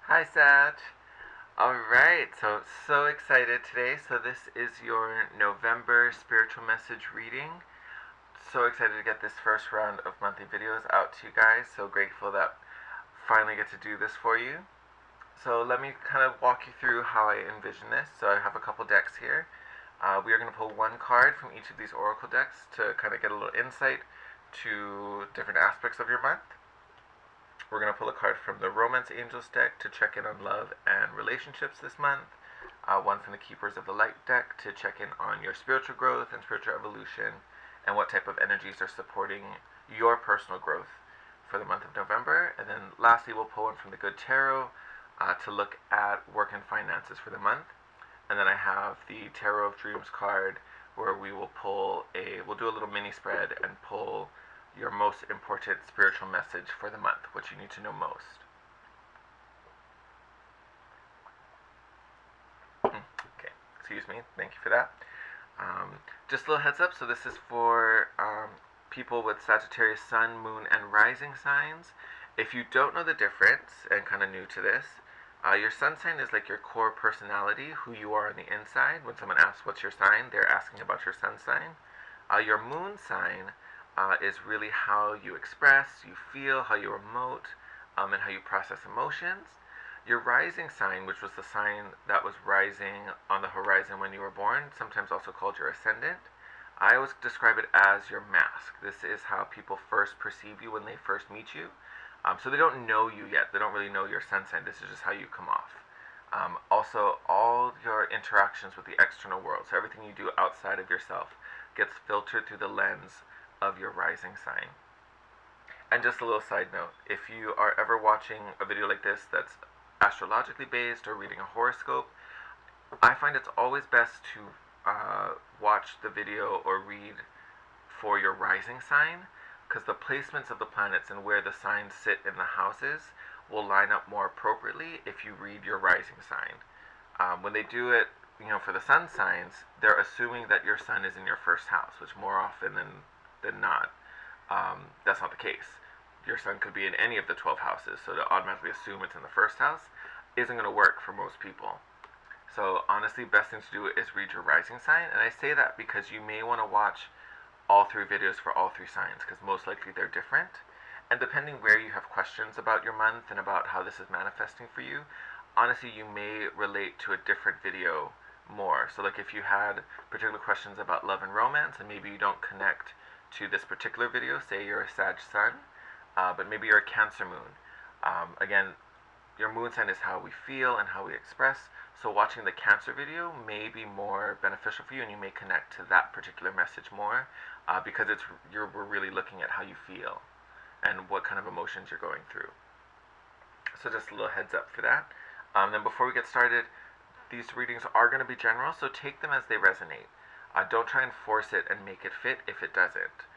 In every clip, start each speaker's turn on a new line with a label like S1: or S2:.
S1: Hi, Sag. Alright, so excited today. So, this is your November spiritual message reading. So excited to get this first round of monthly videos out to you guys. So grateful that finally get to do this for you. So, let me kind of walk you through how I envision this. So, I have a couple decks here. We are going to pull one card from each of these oracle decks to kind of get a little insight to different aspects of your month. We're going to pull a card from the Romance Angels deck to check in on love and relationships this month. One from the Keepers of the Light deck to check in on your spiritual growth and spiritual evolution and what type of energies are supporting your personal growth for the month of November. And then lastly, we'll pull one from the Good Tarot to look at work and finances for the month. And then I have the Tarot of Dreams card where we'll do a little mini spread and pull your most important spiritual message for the month, what you need to know most. Okay, excuse me, thank you for that. Just a little heads up, so this is for people with Sagittarius sun, moon, and rising signs. If you don't know the difference and kind of new to this, your sun sign is like your core personality, who you are on the inside. When someone asks what's your sign, they're asking about your sun sign. Your moon sign is really how you express, you feel, how you emote, and how you process emotions. Your rising sign, which was the sign that was rising on the horizon when you were born, sometimes also called your ascendant, I always describe it as your mask. This is how people first perceive you when they first meet you. So they don't know you yet. They don't really know your sun sign. This is just how you come off. Also, all your interactions with the external world, so everything you do outside of yourself, gets filtered through the lens of your rising sign. And just a little side note, if you are ever watching a video like this that's astrologically based or reading a horoscope, I find it's always best to watch the video or read for your rising sign, because the placements of the planets and where the signs sit in the houses will line up more appropriately if you read your rising sign. When they do it, for the sun signs, they're assuming that your sun is in your first house, which more often than not, that's not the case. Your sun could be in any of the 12 houses, so to automatically assume it's in the first house isn't going to work for most people. So honestly, best thing to do is read your rising sign, and I say that because you may want to watch all three videos for all three signs, because most likely they're different. And depending where you have questions about your month and about how this is manifesting for you, honestly, you may relate to a different video more. So like if you had particular questions about love and romance, and maybe you don't connect to this particular video, say you're a Sag sun, but maybe you're a Cancer moon. Again, your moon sign is how we feel and how we express, so watching the Cancer video may be more beneficial for you, and you may connect to that particular message more, because we're really looking at how you feel and what kind of emotions you're going through. So just a little heads up for that. Then before we get started, these readings are going to be general, so take them as they resonate. Don't try and force it and make it fit if it doesn't.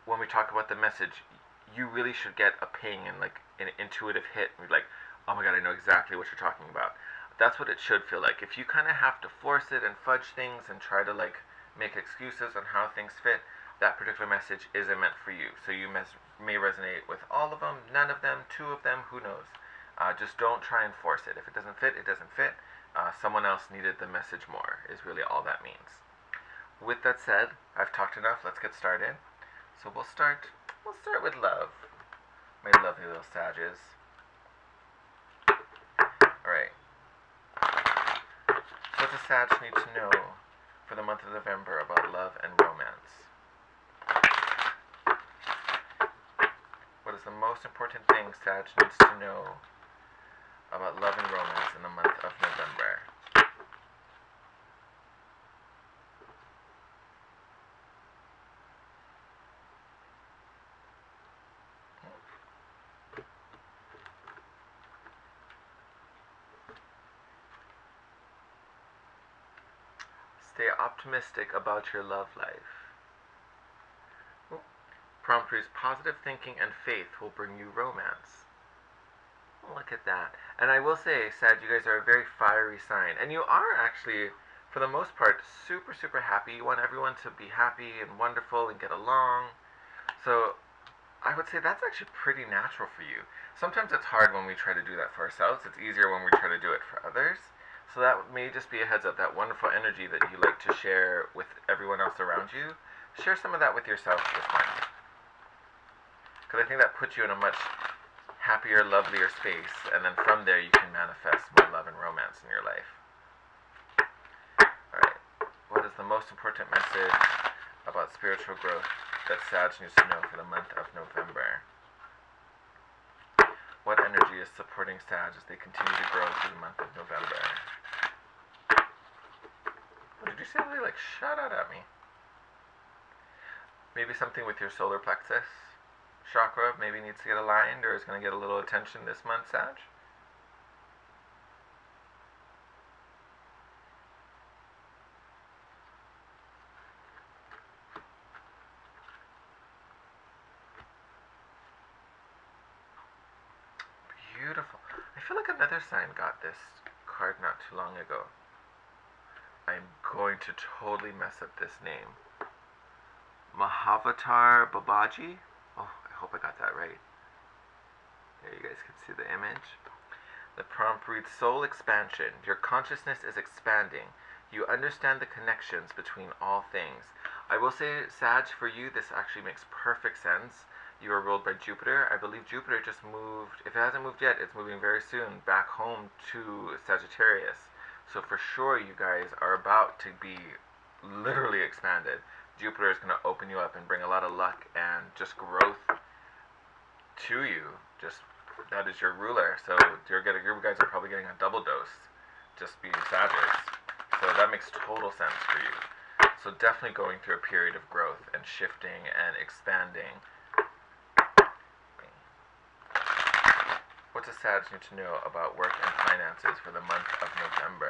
S1: When we talk about the message, you really should get a ping and like an intuitive hit, and be like, oh my god, I know exactly what you're talking about. That's what it should feel like. If you kind of have to force it and fudge things and try to like make excuses on how things fit, that particular message isn't meant for you. So you may resonate with all of them, none of them, two of them, who knows. Just don't try and force it. If it doesn't fit, it doesn't fit. Someone else needed the message more, is really all that means. With that said, I've talked enough. Let's get started. So we'll start with love, my lovely little Sages. Alright. So what does Sag need to know for the month of November about love and romance? What is the most important thing Sag needs to know about love and romance in the month of November? Stay optimistic about your love life. Prompt reads, positive thinking and faith will bring you romance. Look at that. And I will say, Sag, you guys are a very fiery sign. And you are actually, for the most part, super, super happy. You want everyone to be happy and wonderful and get along. So I would say that's actually pretty natural for you. Sometimes it's hard when we try to do that for ourselves. It's easier when we try to do it for others. So that may just be a heads up, that wonderful energy that you like to share with everyone else around you. Share some of that with yourself this month. Because I think that puts you in a much happier, lovelier space. And then from there you can manifest more love and romance in your life. Alright, what is the most important message about spiritual growth that Sag needs to know for the month of November? What energy is supporting Sag as they continue to grow through the month of November? Did you say they like shut out at me? Maybe something with your solar plexus chakra maybe needs to get aligned or is going to get a little attention this month, Sag? Beautiful. I feel like another sign got this card not too long ago. I'm going to totally mess up this name. Mahavatar Babaji? Oh, I hope I got that right. There, you guys can see the image. The prompt reads, Soul expansion. Your consciousness is expanding. You understand the connections between all things. I will say, Sag, for you, this actually makes perfect sense. You are ruled by Jupiter. I believe Jupiter just moved, if it hasn't moved yet, it's moving very soon, back home to Sagittarius. So for sure you guys are about to be literally expanded. Jupiter is going to open you up and bring a lot of luck and just growth to you. Just, that is your ruler. So you guys are probably getting a double dose just being Sagittarius. So that makes total sense for you. So definitely going through a period of growth and shifting and expanding. What does Sag need to know about work and finances for the month of November?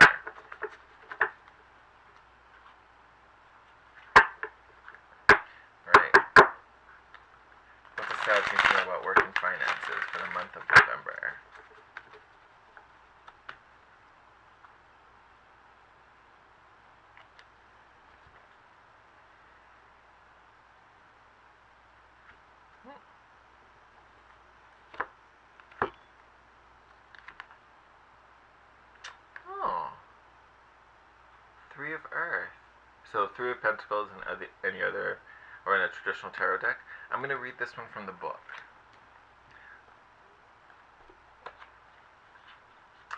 S1: Alright. What does Sag need to know about work and finances for the month of November? Oh. Three of Earth. So Three of Pentacles and any other, or in a traditional tarot deck. I'm going to read this one from the book.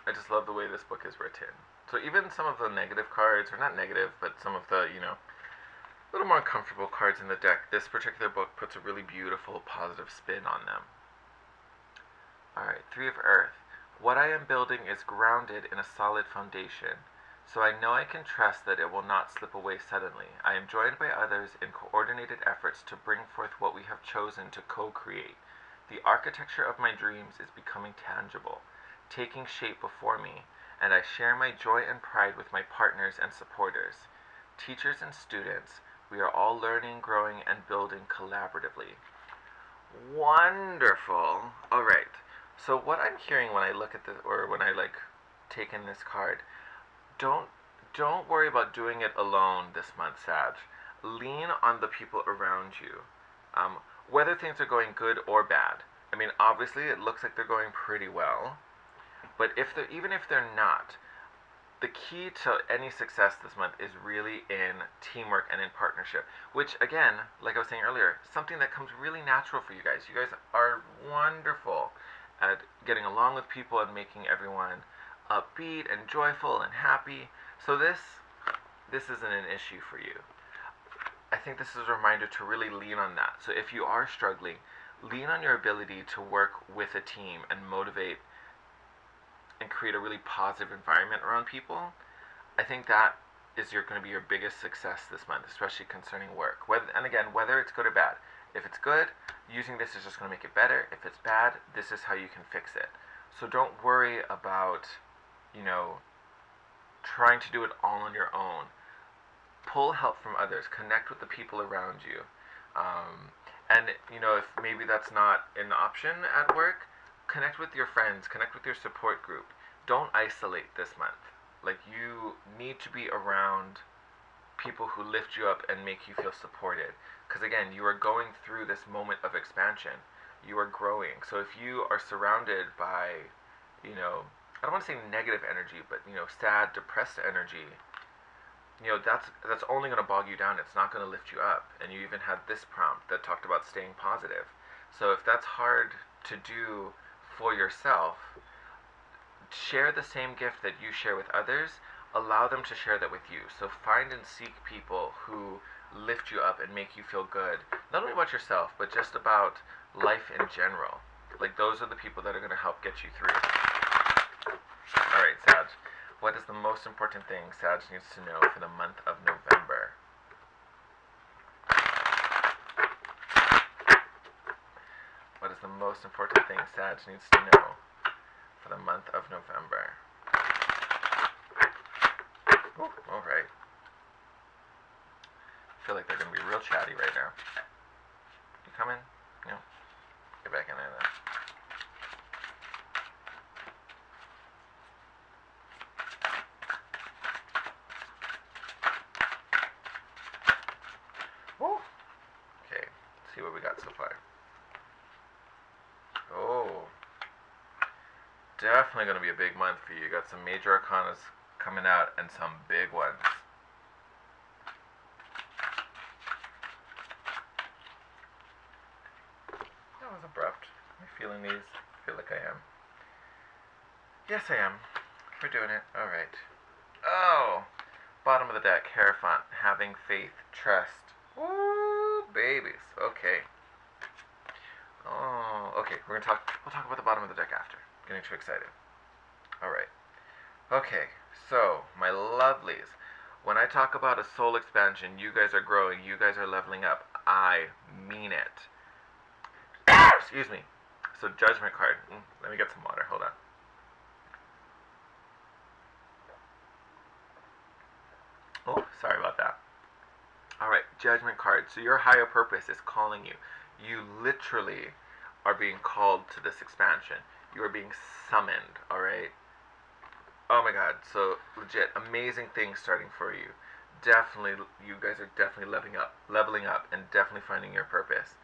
S1: I just love the way this book is written. So even some of the negative cards, or not negative, but some of the, little more uncomfortable cards in the deck, this particular book puts a really beautiful, positive spin on them. Alright, Three of Earth. What I am building is grounded in a solid foundation, so I know I can trust that it will not slip away suddenly. I am joined by others in coordinated efforts to bring forth what we have chosen to co-create. The architecture of my dreams is becoming tangible, taking shape before me, and I share my joy and pride with my partners and supporters. Teachers and students, we are all learning, growing, and building collaboratively. Wonderful. Alright, so what I'm hearing when I look at this, or when I take in this card, don't worry about doing it alone this month, Sag. Lean on the people around you, whether things are going good or bad. I mean, obviously it looks like they're going pretty well, but even if they're not, the key to any success this month is really in teamwork and in partnership, which again, like I was saying earlier, something that comes really natural for you guys. You guys are wonderful at getting along with people and making everyone upbeat and joyful and happy. So this isn't an issue for you. I think this is a reminder to really lean on that. So if you are struggling, lean on your ability to work with a team and motivate and create a really positive environment around people. I think that is going to be your biggest success this month, especially concerning work. Whether it's good or bad. If it's good, using this is just going to make it better. If it's bad, this is how you can fix it. So don't worry about, trying to do it all on your own. Pull help from others. Connect with the people around you. If maybe that's not an option at work, connect with your friends. Connect with your support group. Don't isolate this month. You need to be around people who lift you up and make you feel supported. Because again, you are going through this moment of expansion. You are growing. So if you are surrounded by, I don't want to say negative energy, but sad, depressed energy, that's only going to bog you down. It's not going to lift you up. And you even had this prompt that talked about staying positive. So if that's hard to do for yourself, share the same gift that you share with others. Allow them to share that with you. So find and seek people who lift you up and make you feel good, not only about yourself, but just about life in general. Like, those are the people that are going to help get you through. Alright, Sag. What is the most important thing Sag needs to know for the month of November? What is the most important thing Sag needs to know for the month of November? Alright. I feel like they're going to be real chatty right now. You coming? No? Get back in there then. Woo! Okay, let's see what we got so far. Oh. Definitely going to be a big month for you. You got some major arcanas coming out and some big ones. That was abrupt. Am I feeling these? I feel like I am. Yes, I am. We're doing it. Alright. Oh! Bottom of the deck, Hierophant. Having faith, trust. Woo! Babies. Okay. Oh, okay. We'll talk about the bottom of the deck after. Getting too excited. Alright. Okay, so, my lovelies, when I talk about a soul expansion, you guys are growing, you guys are leveling up. I mean it. Excuse me. So, Judgment card. Let me get some water. Hold on. Oh, sorry about that. Alright, Judgment card. So, your higher purpose is calling you. You literally are being called to this expansion. You are being summoned, alright? Oh my god, so legit, amazing things starting for you. Definitely, you guys are definitely leveling up, and definitely finding your purpose.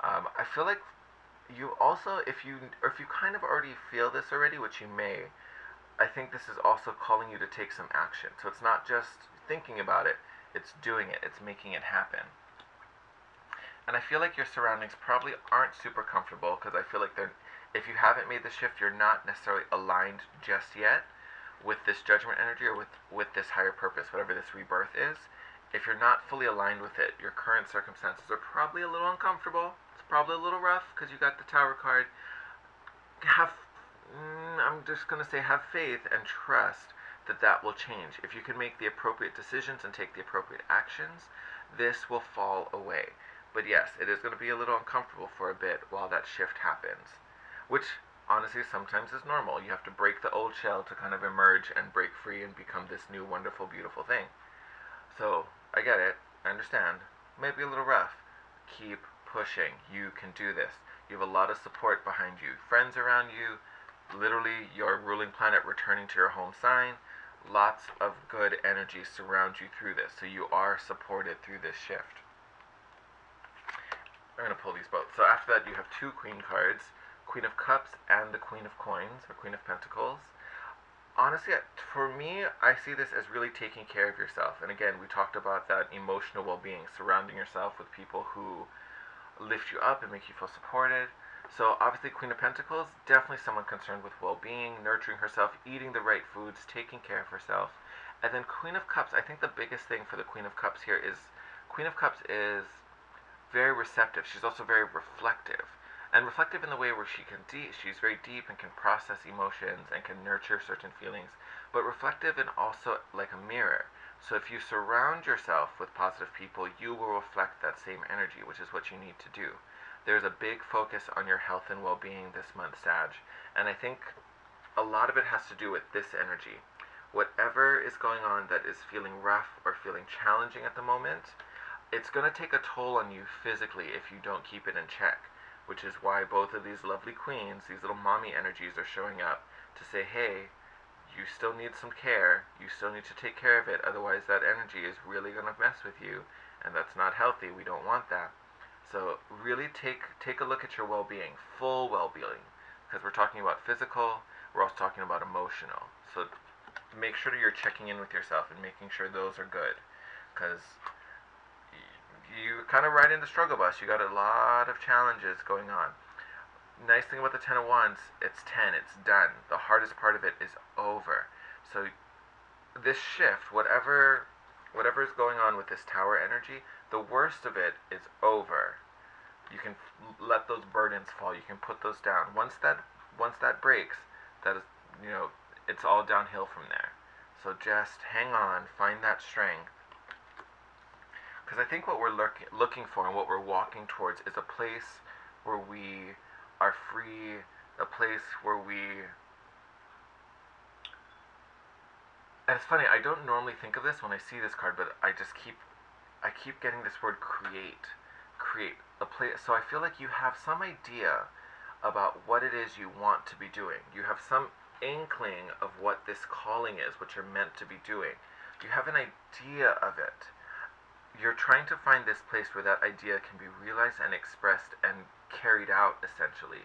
S1: I feel like you also, if you kind of already feel this already, which you may, I think this is also calling you to take some action. So it's not just thinking about it, it's doing it, it's making it happen. And I feel like your surroundings probably aren't super comfortable, because I feel like if you haven't made the shift, you're not necessarily aligned just yet with this judgment energy, or with this higher purpose, whatever this rebirth is. If you're not fully aligned with it, your current circumstances are probably a little uncomfortable. It's probably a little rough because you got the Tower card. I'm just going to say, have faith and trust that will change. If you can make the appropriate decisions and take the appropriate actions, this will fall away. But yes, it is going to be a little uncomfortable for a bit while that shift happens, which honestly sometimes is normal. You have to break the old shell to kind of emerge and break free and become this new wonderful, beautiful thing. So, I get it. I understand. Maybe a little rough. Keep pushing. You can do this. You have a lot of support behind you. Friends around you. Literally, your ruling planet returning to your home sign. Lots of good energy surround you through this. So you are supported through this shift. I'm going to pull these both. So after that, you have two Queen cards. Queen of Cups and the Queen of Coins, or Queen of Pentacles. Honestly, for me, I see this as really taking care of yourself. And again, we talked about that emotional well-being, surrounding yourself with people who lift you up and make you feel supported. So obviously, Queen of Pentacles, definitely someone concerned with well-being, nurturing herself, eating the right foods, taking care of herself. And then Queen of Cups, I think the biggest thing for the Queen of Cups here is, Queen of Cups is very receptive. She's also very reflective. And reflective in the way where she's very deep and can process emotions and can nurture certain feelings, but reflective and also like a mirror. So if you surround yourself with positive people, you will reflect that same energy, which is what you need to do. There's a big focus on your health and well-being this month, Sag, and I think a lot of it has to do with this energy. Whatever is going on that is feeling rough or feeling challenging at the moment, it's going to take a toll on you physically if you don't keep it in check. Which is why both of these lovely queens, these little mommy energies, are showing up to say, hey, you still need some care. You still need to take care of it. Otherwise, that energy is really going to mess with you, and that's not healthy. We don't want that. So really take a look at your well-being, full well-being, because we're talking about physical. We're also talking about emotional. So make sure that you're checking in with yourself and making sure those are good, because you kind of ride in the struggle bus. You got a lot of challenges going on. Nice thing about the 10 of Wands, it's 10, it's done. The hardest part of it is over. So this shift, whatever is going on with this Tower energy, the worst of it is over. You can let those burdens fall. You can put those down. Once that breaks, that is, it's all downhill from there. So just hang on, find that strength. Because I think what we're looking for and what we're walking towards is a place where we are free, a place where we... And it's funny, I don't normally think of this when I see this card, but I keep getting this word create a place. So I feel like you have some idea about what it is you want to be doing. You have some inkling of what this calling is, what you're meant to be doing. You have an idea of it. You're trying to find this place where that idea can be realized and expressed and carried out, essentially.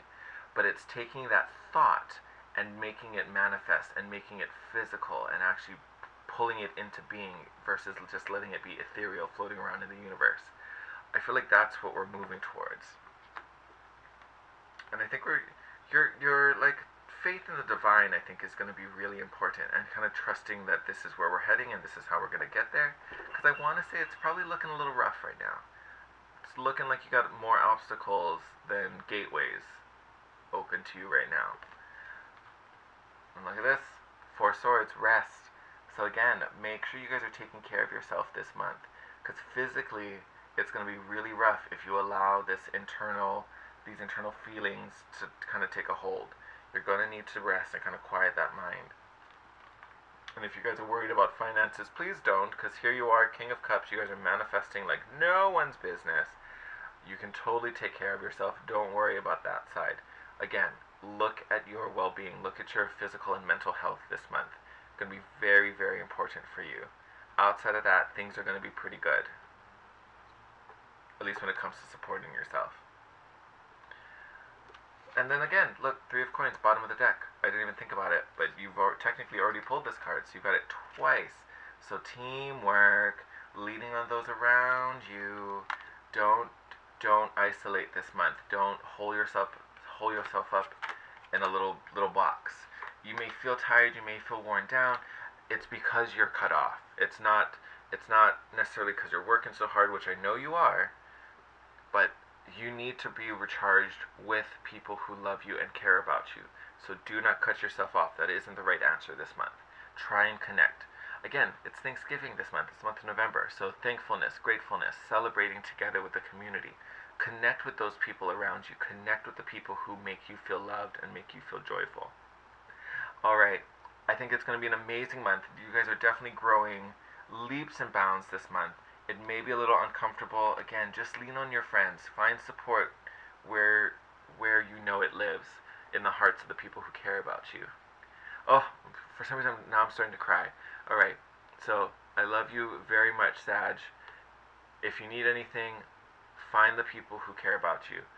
S1: But it's taking that thought and making it manifest and making it physical and actually pulling it into being versus just letting it be ethereal, floating around in the universe. I feel like that's what we're moving towards. And I think you're like, faith in the divine, I think, is going to be really important, and kind of trusting that this is where we're heading and this is how we're going to get there. Because I want to say it's probably looking a little rough right now. It's looking like you got more obstacles than gateways open to you right now. And look at this, 4 swords, rest. So again, make sure you guys are taking care of yourself this month, because physically it's going to be really rough if you allow these internal feelings to kind of take a hold. You're going to need to rest and kind of quiet that mind. And if you guys are worried about finances, please don't, because here you are, King of Cups. You guys are manifesting like no one's business. You can totally take care of yourself. Don't worry about that side. Again, look at your well-being. Look at your physical and mental health this month. It's going to be very, very important for you. Outside of that, things are going to be pretty good. At least when it comes to supporting yourself. And then again, look, 3 of Coins, bottom of the deck. I didn't even think about it, but you've technically already pulled this card, so you've got it twice. So teamwork, leaning on those around you. Don't isolate this month. Don't hold yourself up in a little box. You may feel tired, you may feel worn down. It's because you're cut off. It's not necessarily because you're working so hard, which I know you are, but you need to be recharged with people who love you and care about you. So do not cut yourself off. That isn't the right answer this month. Try and connect. Again, it's Thanksgiving this month. It's the month of November. So thankfulness, gratefulness, celebrating together with the community. Connect with those people around you. Connect with the people who make you feel loved and make you feel joyful. Alright, I think it's going to be an amazing month. You guys are definitely growing leaps and bounds this month. It may be a little uncomfortable. Again, just lean on your friends. Find support where you know it lives, in the hearts of the people who care about you. Oh, for some reason now I'm starting to cry. Alright, so I love you very much, Sag. If you need anything, find the people who care about you.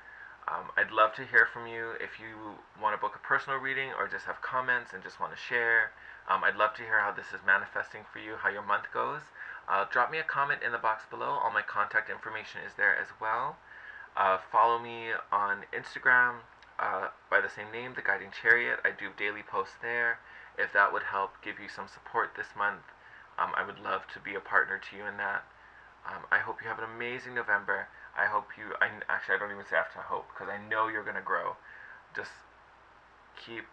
S1: I'd love to hear from you if you want to book a personal reading or just have comments and just want to share. I'd love to hear how this is manifesting for you, how your month goes. Drop me a comment in the box below. All my contact information is there as well. Follow me on Instagram by the same name, The Guiding Chariot. I do daily posts there. If that would help give you some support this month, I would love to be a partner to you in that. I hope you have an amazing November. I don't even say I have to hope, because I know you're going to grow. Just keep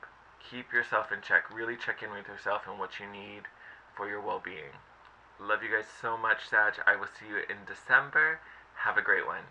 S1: yourself in check. Really check in with yourself and what you need for your well-being. Love you guys so much, Sag. I will see you in December. Have a great one.